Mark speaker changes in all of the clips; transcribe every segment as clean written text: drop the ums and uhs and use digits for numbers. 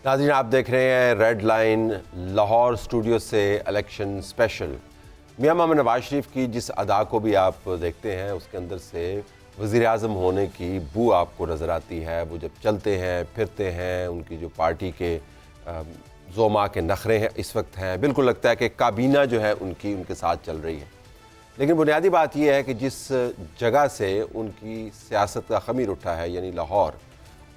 Speaker 1: ناظرین آپ دیکھ رہے ہیں ریڈ لائن لاہور اسٹوڈیو سے الیکشن اسپیشل. میاں محمد نواز شریف کی جس ادا کو بھی آپ دیکھتے ہیں اس کے اندر سے وزیر اعظم ہونے کی بو آپ کو نظر آتی ہے. وہ جب چلتے ہیں پھرتے ہیں, ان کی جو پارٹی کے زوما کے نخرے ہیں اس وقت ہیں, بالکل لگتا ہے کہ کابینہ جو ہے ان کے ساتھ چل رہی ہے. لیکن بنیادی بات یہ ہے کہ جس جگہ سے ان کی سیاست کا خمیر اٹھا ہے یعنی لاہور,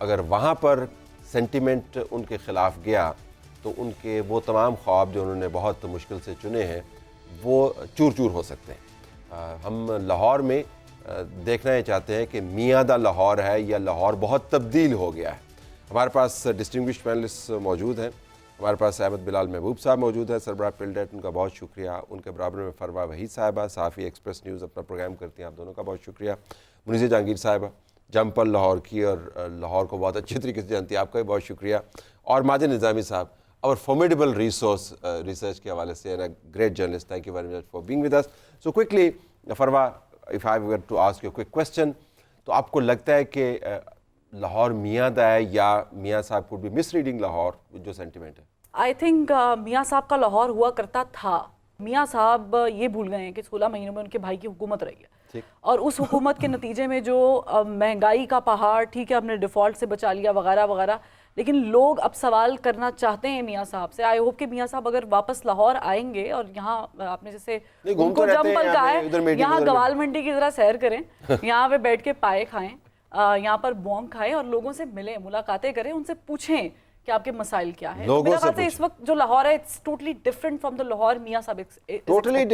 Speaker 1: اگر وہاں پر سینٹیمنٹ ان کے خلاف گیا تو ان کے وہ تمام خواب جو انہوں نے بہت مشکل سے چنے ہیں وہ چور چور ہو سکتے ہیں. ہم لاہور میں دیکھنا یہ چاہتے ہیں کہ میاں دا لاہور ہے یا لاہور بہت تبدیل ہو گیا ہے. ہمارے پاس ڈسٹنگوشڈ پینلسٹ موجود ہیں. ہمارے پاس احمد بلال محبوب صاحب موجود ہیں, سربراہ پلڈیٹ, ان کا بہت شکریہ. ان کے برابر میں فروا وحید صاحبہ, صحافی ایکسپریس نیوز اپنا پروگرام کرتی ہیں, آپ دونوں کا بہت شکریہ. منیزہ جہانگیر صاحبہ, جمپل لاہور کی اور لاہور کو بہت اچھی طریقے سے جانتی ہیں, آپ کا بھی بہت شکریہ. اور ماجد نظامی صاحب, اور فارمیڈیبل ریسورس ریسرچ کے حوالے سے great journalist, thank you very much for being with us. So quickly Farwa, if I were to ask you quick question, تو آپ کو لگتا ہے کہ لاہور میاں دا ہے یا میاں صاحب کو بھی مس ریڈنگ لاہور جو سینٹیمنٹ ہے؟
Speaker 2: آئی تھنک میاں صاحب کا لاہور ہوا کرتا تھا. میاں صاحب یہ بھول گئے ہیں کہ 16 مہینوں میں ان کے بھائی کی حکومت رہی ہے, اور اس حکومت کے نتیجے میں جو مہنگائی کا پہاڑ, ٹھیک ہے ہم نے ڈیفالٹ سے بچا لیا وغیرہ وغیرہ, لیکن لوگ اب سوال کرنا چاہتے ہیں میاں صاحب سے. آئی ہوپ کہ میاں صاحب اگر واپس لاہور آئیں گے اور یہاں آپ نے جیسے ان کو جمپل کہا ہے, یہاں گوال منڈی کی ذرا سیر کریں, یہاں پہ بیٹھ کے پائے کھائیں, یہاں پر بونگ کھائیں اور لوگوں سے ملیں, ملاقاتیں کریں, ان سے پوچھیں کہ آپ کے مسائل کیا ہیں. میرا خیال سے اس وقت جو لاہور ہے it's totally different from the Lahore Mian صاحب.
Speaker 1: ٹوٹلی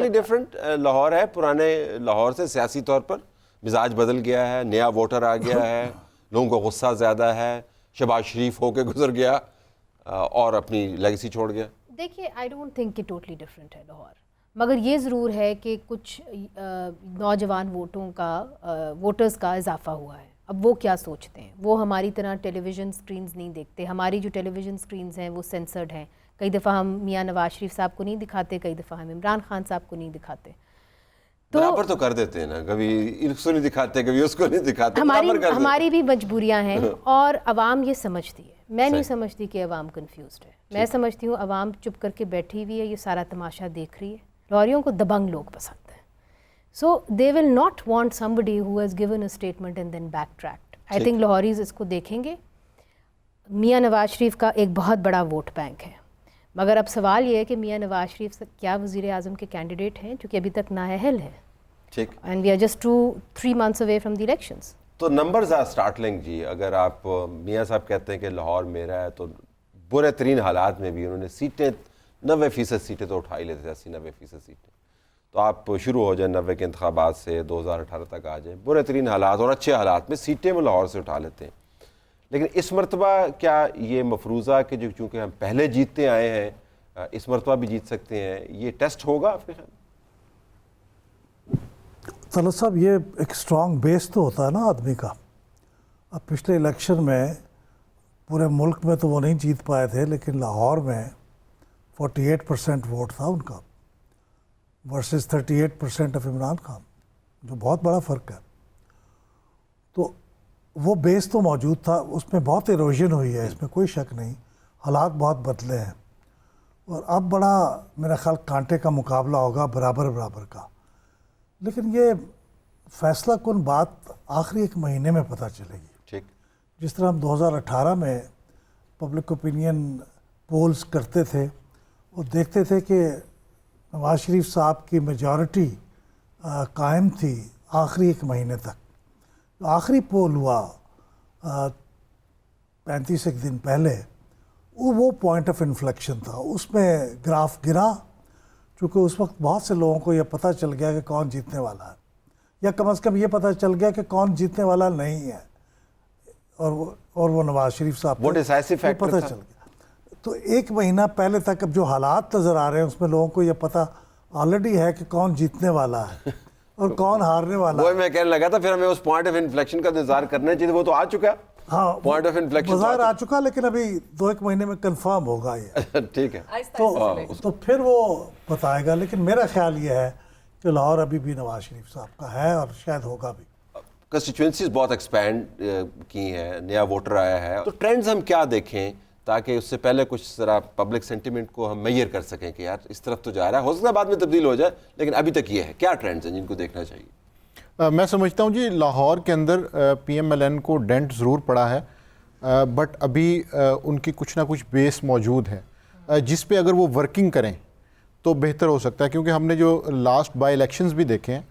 Speaker 1: ڈفرنٹ لاہور ہے پرانے لاہور سے. سیاسی طور پر مزاج بدل گیا ہے, نیا ووٹر آ گیا ہے, لوگوں کو غصہ زیادہ ہے, شہباز شریف ہو کے گزر گیا اور اپنی لیگیسی چھوڑ گیا.
Speaker 3: دیکھیے آئی ڈونٹ تھنک کہ ٹوٹلی ڈفرینٹ ہے لاہور, مگر یہ ضرور ہے کہ کچھ نوجوان ووٹرز کا اضافہ ہوا ہے. اب وہ کیا سوچتے ہیں, وہ ہماری طرح ٹیلی ویژن سکرینز نہیں دیکھتے. ہماری جو ٹیلی ویژن سکرینز ہیں وہ سینسرڈ ہیں. کئی دفعہ ہم میاں نواز شریف صاحب کو نہیں دکھاتے, کئی دفعہ ہم عمران خان صاحب کو نہیں دکھاتے.
Speaker 1: برابر تو کر دیتے ہیں نا, کبھی اس کو نہیں دکھاتے کبھی اس کو نہیں دکھاتے.
Speaker 3: ہماری بھی مجبوریاں ہیں اور عوام یہ سمجھتی ہے. میں نہیں سمجھتی کہ عوام کنفیوزڈ ہے. میں سمجھتی ہوں عوام چپ کر کے بیٹھی ہوئی ہے, یہ سارا تماشا دیکھ رہی ہے. لاہوریوں کو دبنگ لوگ پسند ہیں. So they will not want somebody who has given a statement and then backtracked. I think لاہوریز اس کو دیکھیں گے. میاں نواز شریف کا ایک بہت بڑا ووٹ بینک ہے, مگر اب سوال یہ ہے کہ میاں نواز شریف کیا وزیر اعظم کے کینڈیڈیٹ ہیں, جو کہ ابھی تک نااہل ہیں.
Speaker 1: ٹھیک.
Speaker 3: And we are just 2-3 months away from the elections.
Speaker 1: تو نمبرز آر سٹارٹلنگ جی. اگر آپ میاں صاحب کہتے ہیں کہ لاہور میرا ہے, تو برے ترین حالات میں بھی انہوں نے سیٹیں 90% سیٹیں تو اٹھا ہی لیتے تھے, 80-90% سیٹیں. تو آپ شروع ہو جائیں 90 کے انتخابات سے 2018 تک آ جائیں, برے ترین حالات اور اچھے حالات میں سیٹیں وہ لاہور سے اٹھا لیتے ہیں. لیکن اس مرتبہ کیا یہ مفروضہ کہ جو چونکہ ہم پہلے جیتتے آئے ہیں اس مرتبہ بھی جیت سکتے ہیں, یہ ٹیسٹ ہوگا آپ کے خیال؟
Speaker 4: طلعت صاحب, یہ ایک اسٹرانگ بیس تو ہوتا ہے نا آدمی کا. اب پچھلے الیکشن میں پورے ملک میں تو وہ نہیں جیت پائے تھے, لیکن لاہور میں 48% ووٹ تھا ان کا ورسز 38% آف عمران خان, جو بہت بڑا فرق ہے. تو وہ بیس تو موجود تھا, اس میں بہت ایروژن ہوئی ہے, اس میں کوئی شک نہیں. حالات بہت بدلے ہیں اور اب بڑا میرا خیال کانٹے کا مقابلہ ہوگا, برابر برابر کا. لیکن یہ فیصلہ کن بات آخری 1 مہینے میں پتہ چلے گی.
Speaker 1: ٹھیک.
Speaker 4: جس طرح ہم 2018 میں پبلک اوپینین پولز کرتے تھے اور دیکھتے تھے کہ نواز شریف صاحب کی میجارٹی قائم تھی آخری 1 مہینے تک. آخری پول ہوا 35 دن پہلے, وہ پوائنٹ آف انفلیکشن تھا. اس میں گراف گرا, چونکہ اس وقت بہت سے لوگوں کو یہ پتہ چل گیا کہ کون جیتنے والا ہے, یا کم از کم یہ پتہ چل گیا کہ کون جیتنے والا نہیں ہے, اور وہ نواز شریف صاحب کو پتہ چل گیا. تو 1 مہینہ پہلے تک اب جو حالات نظر آ رہے ہیں اس میں لوگوں کو یہ پتہ آلریڈی ہے کہ کون جیتنے والا ہے اور کون ہارنے والا ہے.
Speaker 1: وہ میں کہنے لگا تھا پھر ہمیں اس پوائنٹ آف انفلیکشن کا انتظار کرنا چاہیے. وہ تو آ چکا,
Speaker 4: ہاں
Speaker 1: پوائنٹ آف انفلیکشن
Speaker 4: بظاہر آ چکا, لیکن ابھی 2-1 مہینے میں کنفرم ہوگا یہ.
Speaker 1: ٹھیک ہے,
Speaker 4: تو پھر وہ بتائے گا. لیکن میرا خیال یہ ہے کہ لاہور ابھی بھی نواز شریف صاحب کا ہے اور شاید ہوگا بھی.
Speaker 1: کنسٹیچوئنسیز بہت ایکسپینڈ کی ہیں, نیا ووٹر آیا ہے, تو ٹرینڈز ہم کیا دیکھیں تاکہ اس سے پہلے کچھ ذرا پبلک سینٹیمنٹ کو ہم میئر کر سکیں کہ یار اس طرف تو جا رہا ہے, ہو سکتا ہے بعد میں تبدیل ہو جائے, لیکن ابھی تک یہ ہے. کیا ٹرینڈز ہیں جن کو دیکھنا چاہیے؟
Speaker 5: میں سمجھتا ہوں جی لاہور کے اندر پی ایم ایل این کو ڈینٹ ضرور پڑا ہے, بٹ ابھی ان کی کچھ نہ کچھ بیس موجود ہے جس پہ اگر وہ ورکنگ کریں تو بہتر ہو سکتا ہے. کیونکہ ہم نے جو لاسٹ بائی الیکشنز بھی دیکھے ہیں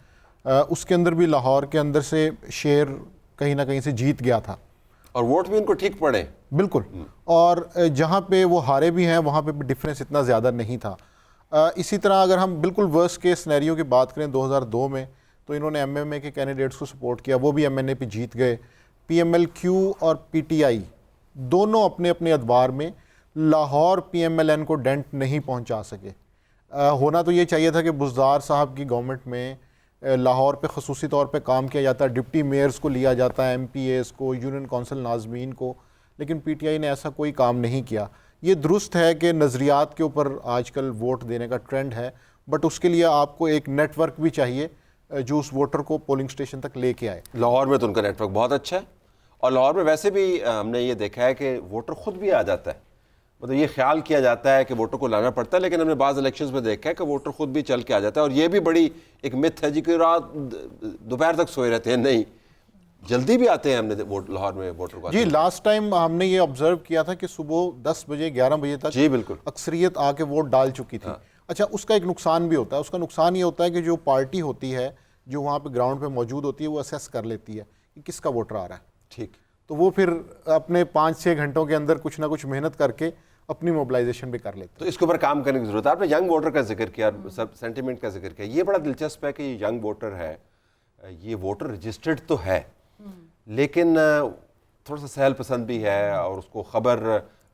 Speaker 5: اس کے اندر بھی لاہور کے اندر سے شیر کہیں نہ کہیں سے جیت گیا تھا,
Speaker 1: اور ووٹ بھی ان کو ٹھیک پڑے.
Speaker 5: بالکل, اور جہاں پہ وہ ہارے بھی ہیں وہاں پہ بھی ڈفرینس اتنا زیادہ نہیں تھا. اسی طرح اگر ہم بالکل ورسٹ کیس سینیریو کی بات کریں 2002 میں, تو انہوں نے ایم ایم اے کے کینڈیڈیٹس کو سپورٹ کیا, وہ بھی ایم این اے پہ جیت گئے. پی ایم ایل کیو اور پی ٹی آئی دونوں اپنے اپنے ادوار میں Lahore P M L N کو ڈینٹ نہیں پہنچا سکے. ہونا تو یہ چاہیے تھا کہ بزدار صاحب کی گورنمنٹ میں لاہور پہ خصوصی طور پہ کام کیا جاتا ہے, ڈپٹی میئرز کو لیا جاتا ہے, ایم پی ایز کو, یونین کونسل ناظمین کو, لیکن پی ٹی آئی نے ایسا کوئی کام نہیں کیا. یہ درست ہے کہ نظریات کے اوپر آج کل ووٹ دینے کا ٹرینڈ ہے, بٹ اس کے لیے آپ کو ایک نیٹ ورک بھی چاہیے جو اس ووٹر کو پولنگ اسٹیشن تک لے کے آئے.
Speaker 1: لاہور میں تو ان کا نیٹ ورک بہت اچھا ہے, اور لاہور میں ویسے بھی ہم نے یہ دیکھا ہے کہ ووٹر خود بھی آ جاتا ہے. مطلب یہ خیال کیا جاتا ہے کہ ووٹر کو لانا پڑتا ہے, لیکن ہم نے بعض الیکشنز میں دیکھا ہے کہ ووٹر خود بھی چل کے آ جاتا ہے. اور یہ بھی بڑی ایک متھ ہے جی کہ رات دوپہر تک سوئے رہتے ہیں, نہیں, جلدی بھی آتے ہیں. ہم نے لاہور میں ووٹر کو
Speaker 5: جی لاسٹ ٹائم ہم نے یہ آبزرو کیا تھا کہ صبح 10 بجے 11 بجے تک
Speaker 1: جی بالکل
Speaker 5: اکثریت آ کے ووٹ ڈال چکی تھی. اچھا, اس کا ایک نقصان بھی ہوتا ہے. اس کا نقصان یہ ہوتا ہے کہ جو پارٹی ہوتی ہے جو وہاں پہ گراؤنڈ پہ موجود ہوتی ہے وہ اسیس کر لیتی ہے کہ کس کا ووٹر آ رہا ہے.
Speaker 1: ٹھیک,
Speaker 5: تو وہ پھر اپنے 5-6 گھنٹوں کے اندر کچھ نہ کچھ محنت کر کے اپنی موبلائزیشن بھی کر لیتے ہیں.
Speaker 1: تو اس کے اوپر کام کرنے کی ضرورت ہے. آپ نے ینگ ووٹر کا ذکر کیا, سب سینٹیمنٹ کا ذکر کیا, یہ بڑا دلچسپ ہے کہ یہ ینگ ووٹر ہے, یہ ووٹر رجسٹرڈ تو ہے لیکن تھوڑا سا سہل پسند بھی ہے, اور اس کو خبر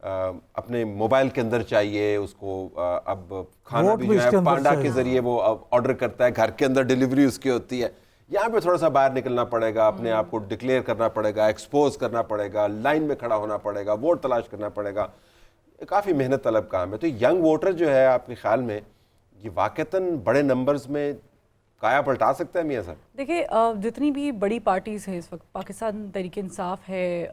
Speaker 1: اپنے موبائل کے اندر چاہیے, اس کو اب کھانا بھی جو ہے پانڈا کے ذریعے وہ آرڈر کرتا ہے, گھر کے اندر ڈیلیوری اس کی ہوتی ہے. یہاں پہ تھوڑا سا باہر نکلنا پڑے گا, اپنے آپ کو ڈکلیئر کرنا پڑے گا, ایکسپوز کرنا پڑے گا, لائن میں کھڑا ہونا پڑے گا, ووٹ تلاش کرنا پڑے گا, کافی محنت طلب کام ہے. تو ینگ ووٹر جو ہے آپ کے خیال میں یہ واقعتاً بڑے نمبرز میں کایا پلٹا سکتا ہے میاں صاحب؟
Speaker 2: دیکھیے, جتنی بھی بڑی پارٹیز ہیں اس وقت, پاکستان تحریک انصاف ہے,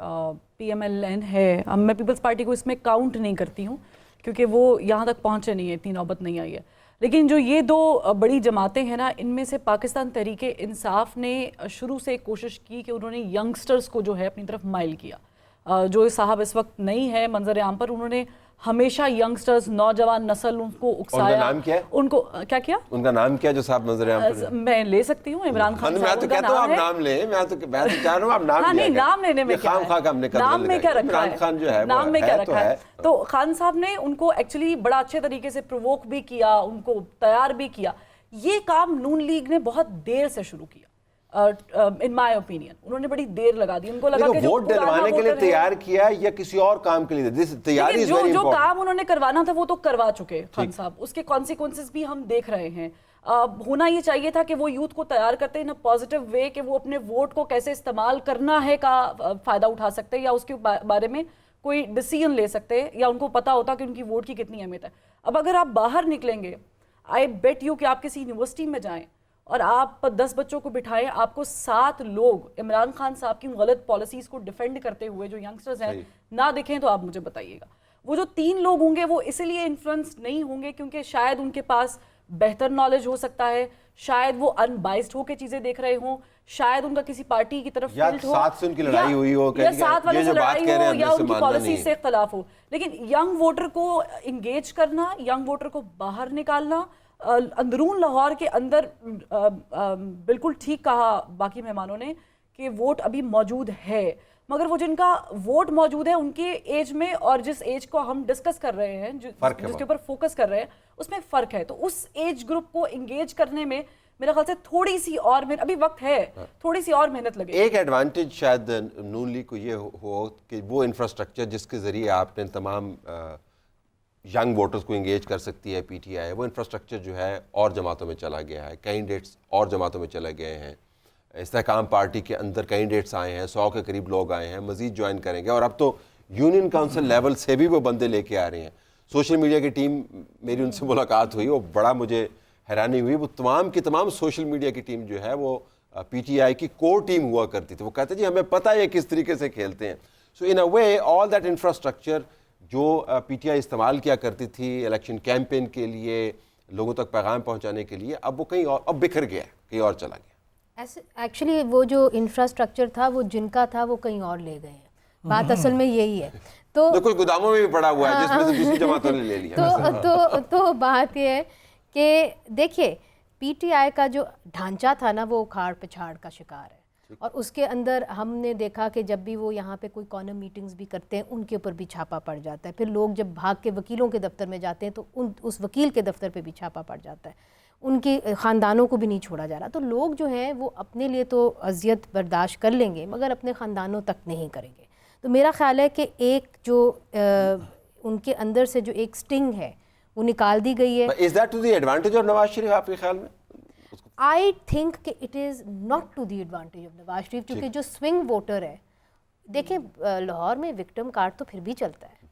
Speaker 2: پی ایم ایل این ہے, میں پیپلز پارٹی کو اس میں کاؤنٹ نہیں کرتی ہوں کیونکہ وہ یہاں تک پہنچے نہیں ہے, اتنی نوبت نہیں آئی ہے. لیکن جو یہ دو بڑی جماعتیں ہیں نا, ان میں سے پاکستان تحریک انصاف نے شروع سے کوشش کی کہ انہوں نے ینگسٹرز کو جو ہے اپنی طرف مائل کیا. جو صاحب اس وقت نہیں ہے منظر عام پر, انہوں نے ہمیشہ ینگسٹرز, نوجوان نسل ان کو اکسایا.
Speaker 1: ان کا نام کیا ہے؟
Speaker 2: ان کو کیا
Speaker 1: ان کا نام کیا جو صاحب نظر عام پر
Speaker 2: میں لے سکتی ہوں, عمران خان
Speaker 1: میں تو کہتا ہوں آپ نام لیں, میں تو چاہ رہا ہوں آپ نام
Speaker 2: نہیں, نام لینے میں کیا ہے, نام میں کیا رکھا ہے,
Speaker 1: خان جو ہے
Speaker 2: نام میں کیا رکھا ہے. تو خان صاحب نے ان کو ایکچولی بڑا اچھے طریقے سے پرووک بھی کیا, ان کو تیار بھی کیا. یہ کام نون لیگ نے بہت دیر سے شروع کیا, ان مائی اوپینین انہوں نے بڑی دیر لگا دی. ان کو لگا کہ
Speaker 1: ووٹ دلوانے کے لیے تیار کیا یا کسی اور کام کے لیے, تیاری
Speaker 2: جو کام انہوں نے کروانا تھا وہ تو کروا چکے خان صاحب, اس کے کانسیکوینسز بھی ہم دیکھ رہے ہیں. ہونا یہ چاہیے تھا کہ وہ یوتھ کو تیار کرتے ان پازیٹیو وے کہ وہ اپنے ووٹ کو کیسے استعمال کرنا ہے کا فائدہ اٹھا سکتے, یا اس کے بارے میں کوئی ڈیسیژن لے سکتے, یا ان کو پتا ہوتا کہ ان کی ووٹ کی کتنی اہمیت ہے. اب اگر آپ باہر نکلیں گے, آئی بیٹ یو کہ آپ کسی یونیورسٹی میں جائیں اور آپ 10 بچوں کو بٹھائیں, آپ کو 7 لوگ عمران خان صاحب کی غلط پالیسیز کو ڈیفینڈ کرتے ہوئے جو ینگسٹرز ہیں نہ دکھیں تو آپ مجھے بتائیے گا. وہ جو 3 لوگ ہوں گے وہ اس لیے انفلوئنس نہیں ہوں گے کیونکہ شاید ان کے پاس بہتر نالج ہو سکتا ہے, شاید وہ ان بائسڈ ہو کے چیزیں دیکھ رہے ہوں, شاید ان کا کسی پارٹی کی طرف ٹلٹ ہو,
Speaker 1: ساتھ سے ان کی لڑائی ہوئی ہو,
Speaker 2: یا ساتھ والے سے لڑائی ہو, یا ان کی پالیسی سے اختلاف ہو. لیکن ینگ ووٹر کو انگیج کرنا, ینگ ووٹر کو باہر نکالنا, اندرون لاہور کے اندر بالکل ٹھیک کہا باقی مہمانوں نے کہ ووٹ ابھی موجود ہے, مگر وہ جن کا ووٹ موجود ہے ان کے ایج میں اور جس ایج کو ہم ڈسکس کر رہے ہیں, جس کے اوپر فوکس کر رہے ہیں, اس میں فرق ہے. تو اس ایج گروپ کو انگیج کرنے میں میرا خیال سے تھوڑی سی اور ابھی وقت ہے, تھوڑی سی اور محنت لگے.
Speaker 1: ایک ایڈوانٹیج شاید نون لیگ کو یہ ہو کہ وہ انفراسٹرکچر جس کے ذریعے آپ نے تمام ینگ ووٹرز کو انگیج کر سکتی ہے پی ٹی آئی, وہ انفراسٹرکچر جو ہے اور جماعتوں میں چلا گیا ہے, کینڈیڈیٹس اور جماعتوں میں چلے گئے ہیں. استحکام پارٹی کے اندر کینڈیڈیٹس آئے ہیں, 100 کے قریب لوگ آئے ہیں, مزید جوائن کریں گے, اور اب تو یونین کاؤنسل لیول سے بھی وہ بندے لے کے آ رہے ہیں. سوشل میڈیا کی ٹیم, میری ان سے ملاقات ہوئی, وہ بڑا مجھے حیرانی ہوئی, وہ تمام کی تمام سوشل میڈیا کی ٹیم جو ہے وہ پی ٹی آئی کی کور ٹیم ہوا کرتی تھی. وہ کہتے جی ہمیں پتہ ہے کس طریقے سے کھیلتے ہیں. سو ان اے وے آل دیٹ انفراسٹرکچر جو پی ٹی آئی استعمال کیا کرتی تھی الیکشن کیمپین کے لیے, لوگوں تک پیغام پہنچانے کے لیے, اب وہ کہیں اور, اب بکھر گیا, کہیں اور چلا گیا.
Speaker 3: ایکچولی وہ جو انفراسٹرکچر تھا وہ جن کا تھا وہ کہیں اور لے گئے ہیں. بات اصل میں یہی ہے. تو
Speaker 1: کچھ گوداموں میں بھی پڑا ہوا ہے جس میں سے دوسری جماعتوں نے لے لیا.
Speaker 3: تو بات یہ ہے کہ دیکھیے پی ٹی آئی کا جو ڈھانچہ تھا نا وہ اکھاڑ پچھاڑ کا شکار ہے, اور اس کے اندر ہم نے دیکھا کہ جب بھی وہ یہاں پہ کوئی کارنر میٹنگز بھی کرتے ہیں ان کے اوپر بھی چھاپا پڑ جاتا ہے. پھر لوگ جب بھاگ کے وکیلوں کے دفتر میں جاتے ہیں تو اس وکیل کے دفتر پہ بھی چھاپا پڑ جاتا ہے. ان کے خاندانوں کو بھی نہیں چھوڑا جا رہا. تو لوگ جو ہیں وہ اپنے لیے تو اذیت برداشت کر لیں گے مگر اپنے خاندانوں تک نہیں کریں گے. تو میرا خیال ہے کہ ایک جو ان کے اندر سے جو ایک سٹنگ ہے وہ نکال دی گئی ہے.
Speaker 1: Is that to the advantage of Nawaz Sharif آپ کے خیال میں؟
Speaker 3: آئی تھنک کہ it is not to the advantage of Nawaz Sharif, کیونکہ جو سوئنگ ووٹر ہے, دیکھیں لاہور میں وکٹم کارڈ تو پھر بھی چلتا ہے,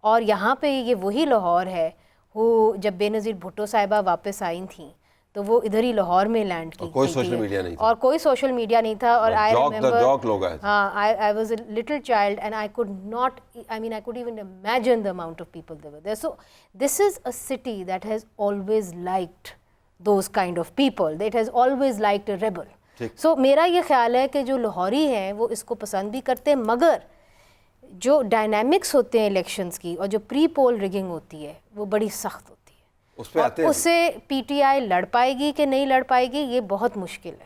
Speaker 3: اور یہاں پہ یہ وہی لاہور ہے وہ جب بے نظیر بھٹو صاحبہ واپس آئی تھیں تو وہ ادھر ہی لاہور میں لینڈ کی,
Speaker 1: کوئی سوشل میڈیا نہیں تھا,
Speaker 3: اور کوئی سوشل میڈیا نہیں تھا. اور آئی
Speaker 1: ریمبر
Speaker 3: ہاں I was a little child and I could not, I mean I could even imagine the amount of people there were there. So this is a city that has always liked those kind of people. It has always liked a rebel. So میرا یہ خیال ہے کہ جو لاہوری ہیں وہ اس کو پسند بھی کرتے ہیں, مگر جو ڈائنامکس ہوتے ہیں الیکشنز کی اور جو پری پول ریگنگ ہوتی ہے وہ بڑی سخت ہوتی ہے.
Speaker 1: اس پہ آتے ہیں,
Speaker 3: اس سے پی ٹی آئی لڑ پائے گی کہ نہیں لڑ پائے گی یہ بہت مشکل ہے.